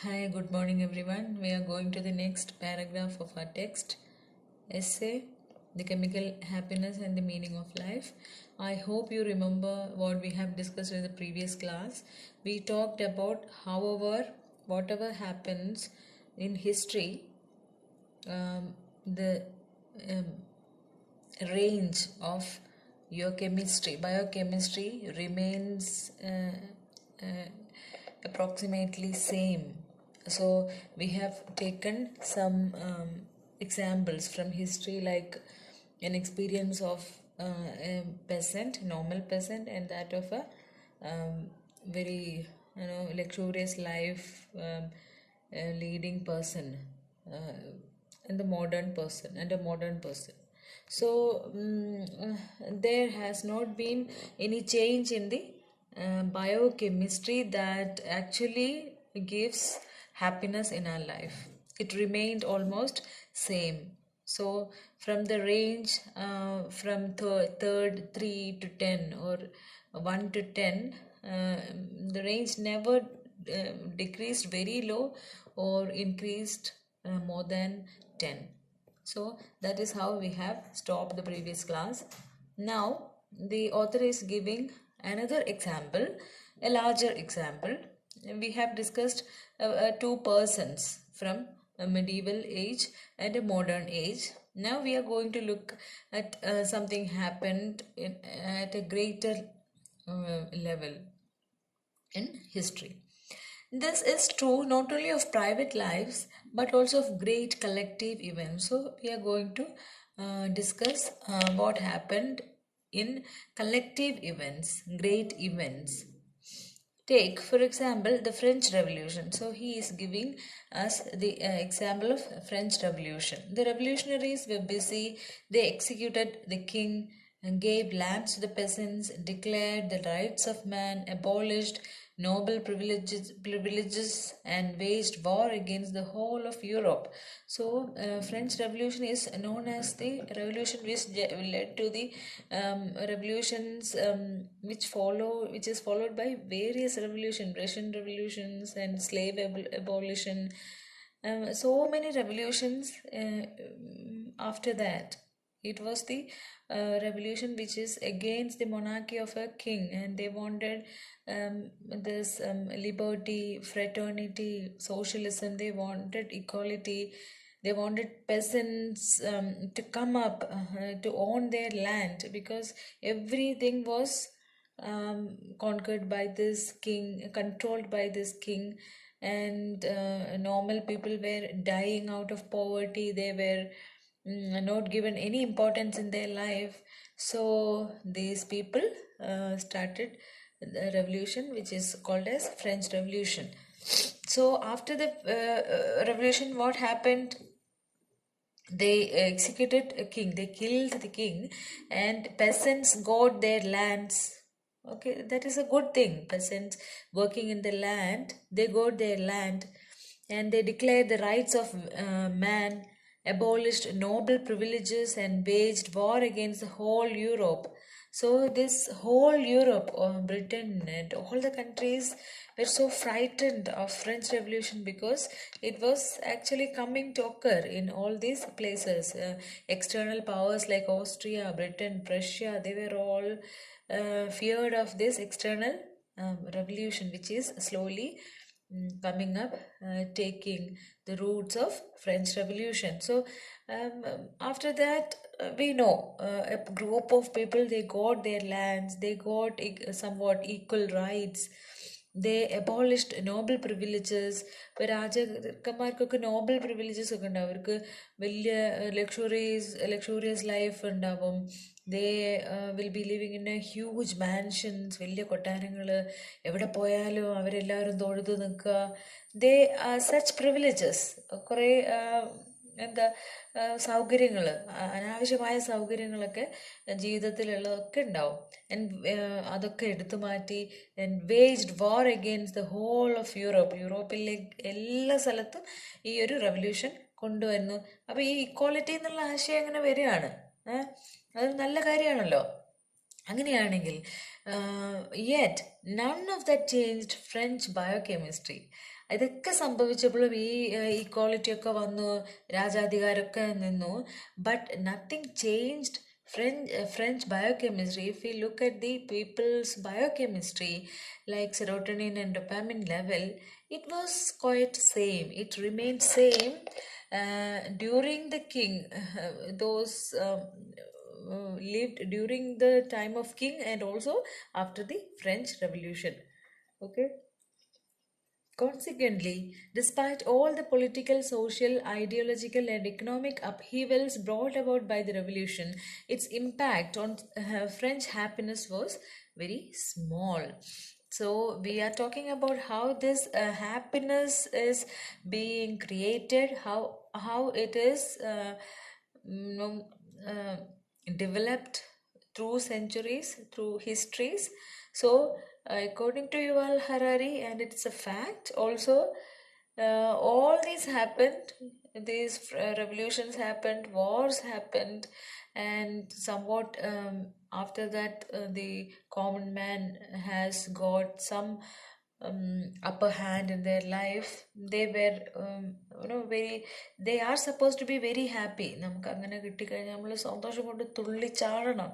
Hi, good morning everyone. We are going to the next paragraph of our text essay, The Chemical Happiness and the Meaning of Life. I hope you remember what we have discussed in the previous class. We talked about, however, whatever happens in history, the um, range of your biochemistry remains approximately same. So we have taken some examples from history, like an experience of a peasant, normal peasant, and that of a very luxurious life leading person, and the modern person and a modern person. So there has not been any change in the biochemistry that actually gives happiness in our life. It remained almost same. So from the range from third 3 to 10 or 1 to 10, the range never decreased very low or increased more than 10. So that is how we have stopped the previous class. Now the author is giving another example, a larger example. We have discussed two persons from a medieval age and a modern age. Now we are going to look at something happened at a greater level in history. This is true not only of private lives but also of great collective events. So, we are going to discuss what happened in collective events, great events. Take, for example, the French Revolution. So, he is giving us the example of French Revolution. The revolutionaries were busy, they executed the king, and gave lands to the peasants, declared the rights of man, abolished noble privileges and waged war against the whole of Europe. So, French Revolution is known as the revolution which led to the revolutions which is followed by various revolutions, Russian revolutions and slave abolition. So many revolutions after that. It was the revolution which is against the monarchy of a king, and they wanted this liberty, fraternity, socialism. They wanted equality. They wanted peasants to come up to own their land, because everything was conquered by this king, controlled by this king, and normal people were dying out of poverty. They were not given any importance in their life. So these people started the revolution which is called as French Revolution. So after the revolution, what happened? They executed a king, they killed the king, and peasants got their lands. Okay, that is a good thing. Peasants working in the land, they got their land, and they declared the rights of man, abolished noble privileges, and waged war against the whole Europe. So this whole Europe, or Britain and all the countries, were so frightened of French Revolution, because it was actually coming to occur in all these places. External powers like Austria, Britain, Prussia, they were all feared of this external revolution, which is slowly coming up, taking the roots of French Revolution. So after that, we know a group of people, they got their lands, they got somewhat equal rights. They abolished noble privileges. ഇപ്പോൾ രാജാക്കന്മാർക്കൊക്കെ Nobel privileges ഒക്കെ ഉണ്ടാവും. അവർക്ക് വലിയ luxurious life ഉണ്ടാവും. They will be living in A huge mansions, വലിയ കൊട്ടാരങ്ങൾ, എവിടെ പോയാലും അവരെല്ലാവരും തൊഴുതു നിൽക്കുക. ദേ സച്ച് പ്രിവിലേജസ്, കുറേ എന്താ സൗകര്യങ്ങൾ, അനാവശ്യമായ സൗകര്യങ്ങളൊക്കെ ജീവിതത്തിലുള്ളതൊക്കെ ഉണ്ടാവും. ആൻഡ് അതൊക്കെ എടുത്തു മാറ്റി and waged war against the whole of Europe. യൂറോപ്പിലെ എല്ലാ സ്ഥലത്തും ഈ ഒരു റെവല്യൂഷൻ കൊണ്ടുവരുന്നു. അപ്പോൾ ഈ ഇക്വാളിറ്റി എന്നുള്ള ആശയം അങ്ങനെ വരികയാണ്. അത് നല്ല കാര്യമാണല്ലോ. അങ്ങനെയാണെങ്കിൽ yet none of that changed French biochemistry. ഇതൊക്കെ സംഭവിച്ചപ്പോഴും ഈ ഈക്വാളിറ്റി ഒക്കെ വന്നു, രാജാധികാരമൊക്കെ നിന്നു, but nothing changed French biochemistry. If we look at the people's biochemistry, like serotonin and dopamine level, it was quite same. It remained same during the king. Those lived during the time of king and also after the French Revolution. Okay. Consequently, despite all the political, social, ideological, and economic upheavals brought about by the revolution, its impact on French happiness was very small. So, we are talking about how this happiness is being created, how it is developed through centuries, through histories. So, according to Yuval Harari, and it's a fact also, all these happened, these revolutions happened, wars happened, and somewhat after that, the common man has got some upper hand in their life. They were they are supposed to be very happy. നമുക്ക് അങ്ങനെ കിട്ടിക്കഴിഞ്ഞാൽ നമ്മൾ സന്തോഷം കൊണ്ട് തുള്ളിച്ചാടണം,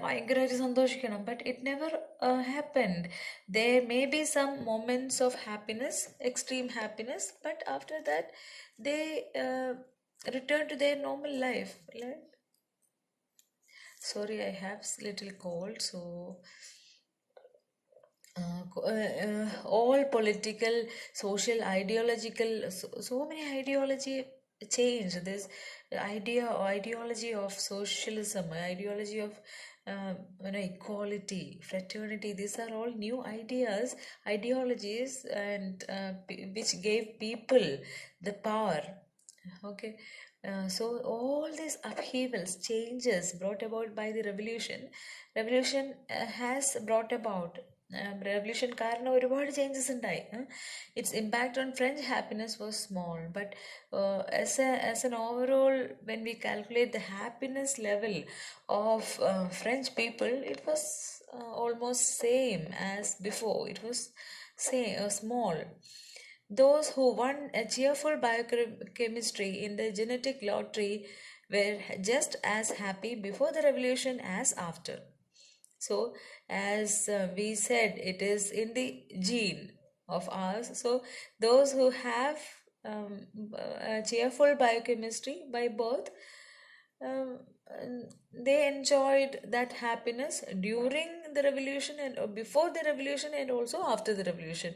ഭയങ്കരമായിട്ട് സന്തോഷിക്കണം. But it never happened. There may be some moments of happiness, extreme happiness, but after that they return to their normal life. Sorry, I have little cold, so all political, social, ideological, so many ideology change. This ideology of socialism, ideology of equality, fraternity, these are all new ideologies, and which gave people the power. Okay. So all these upheavals, changes brought about by the revolution has brought about revolution കാരണം ഒരുപാട് changes ഉണ്ടായി. Its impact on French happiness was small, but as an overall, when we calculate the happiness level of French people, it was almost same as before. It was small. Those who won a cheerful biochemistry in the genetic lottery were just as happy before the revolution as after. So, as we said, it is in the gene of ours. So, those who have a cheerful biochemistry by birth, they enjoyed that happiness during the revolution and before the revolution and also after the revolution.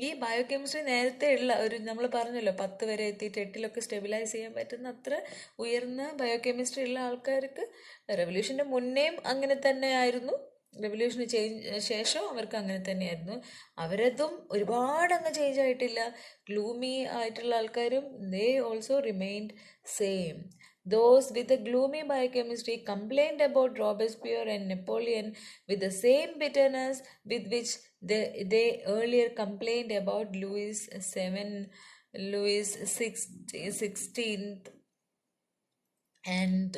ഈ biochemistry നേരത്തെ ഉള്ള ഒരു, നമ്മൾ പറഞ്ഞല്ലോ 10 വരെ എത്തിയിട്ട് 8-ലൊക്കെ stabilise ചെയ്യാൻ പറ്റുന്ന അത്ര ഉയർന്ന ബയോകെമിസ്ട്രി ഉള്ള ആൾക്കാർക്ക് റെവല്യൂഷൻ്റെ മുന്നേയും അങ്ങനെ തന്നെ ആയിരുന്നു, റെവല്യൂഷന് ശേഷം അവർക്ക് അങ്ങനെ തന്നെയായിരുന്നു. അവരതും ഒരുപാട് അങ്ങ് ചേഞ്ച് ആയിട്ടില്ല. ഗ്ലൂമി ആയിട്ടുള്ള ആൾക്കാരും they also remained same. Those with a gloomy biochemistry complained about Robespierre and Napoleon with the same bitterness with which they earlier complained about Louis XVI and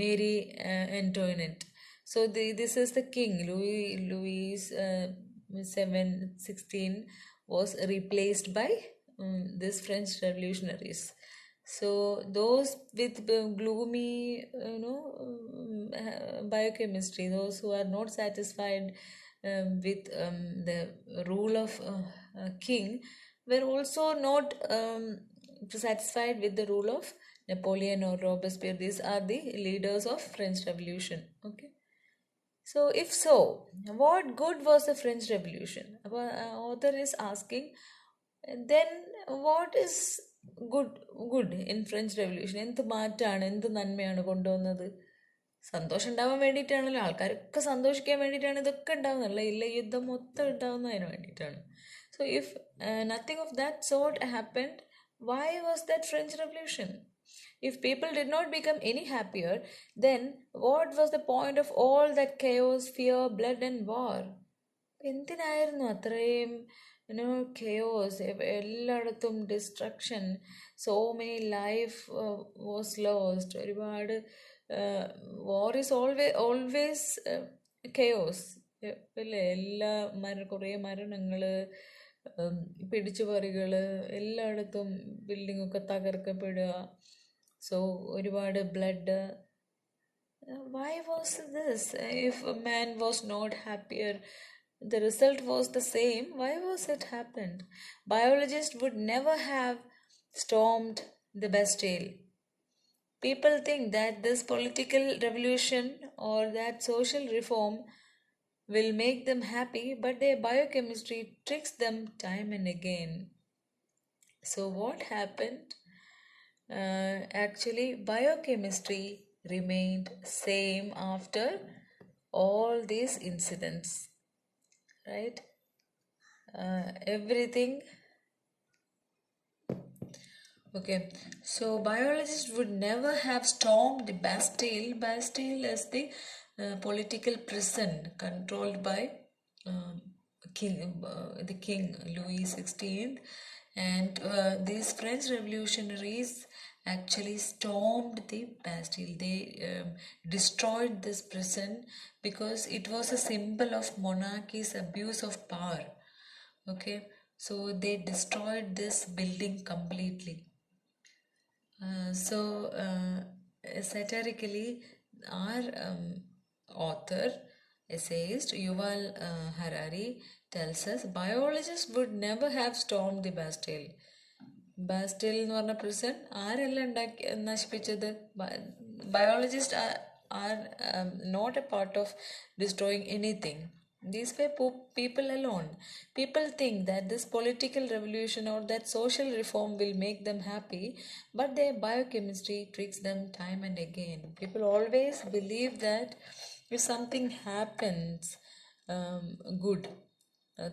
Mary Antoinette. So this is the king. Louis XVI was replaced by these French revolutionaries. So those with gloomy, biochemistry, those who are not satisfied with the rule of king, were also not satisfied with the rule of Napoleon or Robespierre. These are the leaders of French Revolution. Okay. So if so, what good was the French Revolution? Author is asking, then what is good in French Revolution? എന്ത് മാറ്റാണ്, എന്ത് നന്മയാണ് കൊണ്ടുവന്നത്? സന്തോഷം ഉണ്ടാവാൻ വേണ്ടിയിട്ടാണല്ലോ, ആൾക്കാരൊക്കെ സന്തോഷിക്കാൻ വേണ്ടിയിട്ടാണ് ഇതൊക്കെ ഉണ്ടാവുന്നല്ലോ. ഇല്ല, യുദ്ധം മൊത്തം ഉണ്ടാവുന്നതിന് വേണ്ടിയിട്ടാണ്. So if nothing of that sort happened, why was that French Revolution? If people did not become any happier, then what was the point of all that chaos, fear, blood and war? എന്തിനായിരുന്നു അത്രയും chaos, എല്ലായിടത്തും destruction, so many life was lost, ഒരുപാട് war is always chaos. അല്ലേ? കുറേ മരണങ്ങൾ, പിടിച്ചുപറികൾ, എല്ലായിടത്തും ബിൽഡിങ്ങൊക്കെ തകർക്കപ്പെടുക. So ഒരുപാട് blood. Why was this? If a man was not happier, the result was the same. Why was it happened? Biologists would never have stormed the Bastille. People think that this political revolution or that social reform will make them happy, but their biochemistry tricks them time and again. So what happened? Actually, biochemistry remained same after all these incidents, right? Everything. Okay, so biologists would never have stormed the Bastille. Bastille is the political prison controlled by the king Louis XVI, and these French revolutionaries actually stormed the Bastille. They destroyed this prison because it was a symbol of monarchy's abuse of power. Okay, so they destroyed this building completely. Satirically, our author, essayist Yuval Harari tells us biologists would never have stormed the Bastille. Bastille എന്ന് പറഞ്ഞ prison ആരെല്ലാം നശിപ്പിച്ചത്? Biologists are not a part of destroying anything. These were people alone. People think that this political revolution or that social reform will make them happy, but their biochemistry tricks them time and again. People always believe that if something happens good,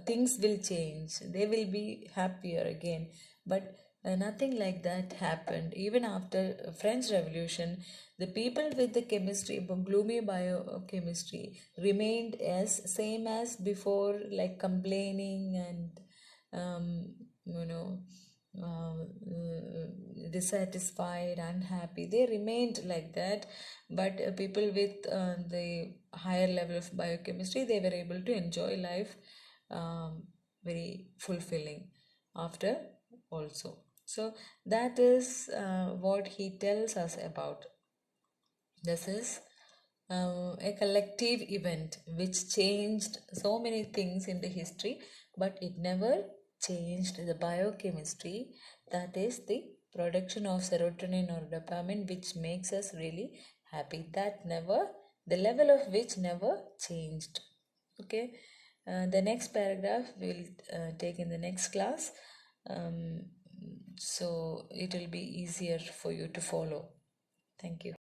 things will change, they will be happier again. But nothing like that happened. Even after French Revolution, the people with the chemistry, gloomy biochemistry, remained as same as before, like complaining and dissatisfied, unhappy. They remained like that. But people with the higher level of biochemistry, they were able to enjoy life very fulfilling after also. So that is what he tells us about. This is a collective event which changed so many things in the history, but it never changed the biochemistry, that is the production of serotonin or dopamine, which makes us really happy. That never, the level of which never changed. Okay, the next paragraph we'll take in the next class. So it will be easier for you to follow. Thank you.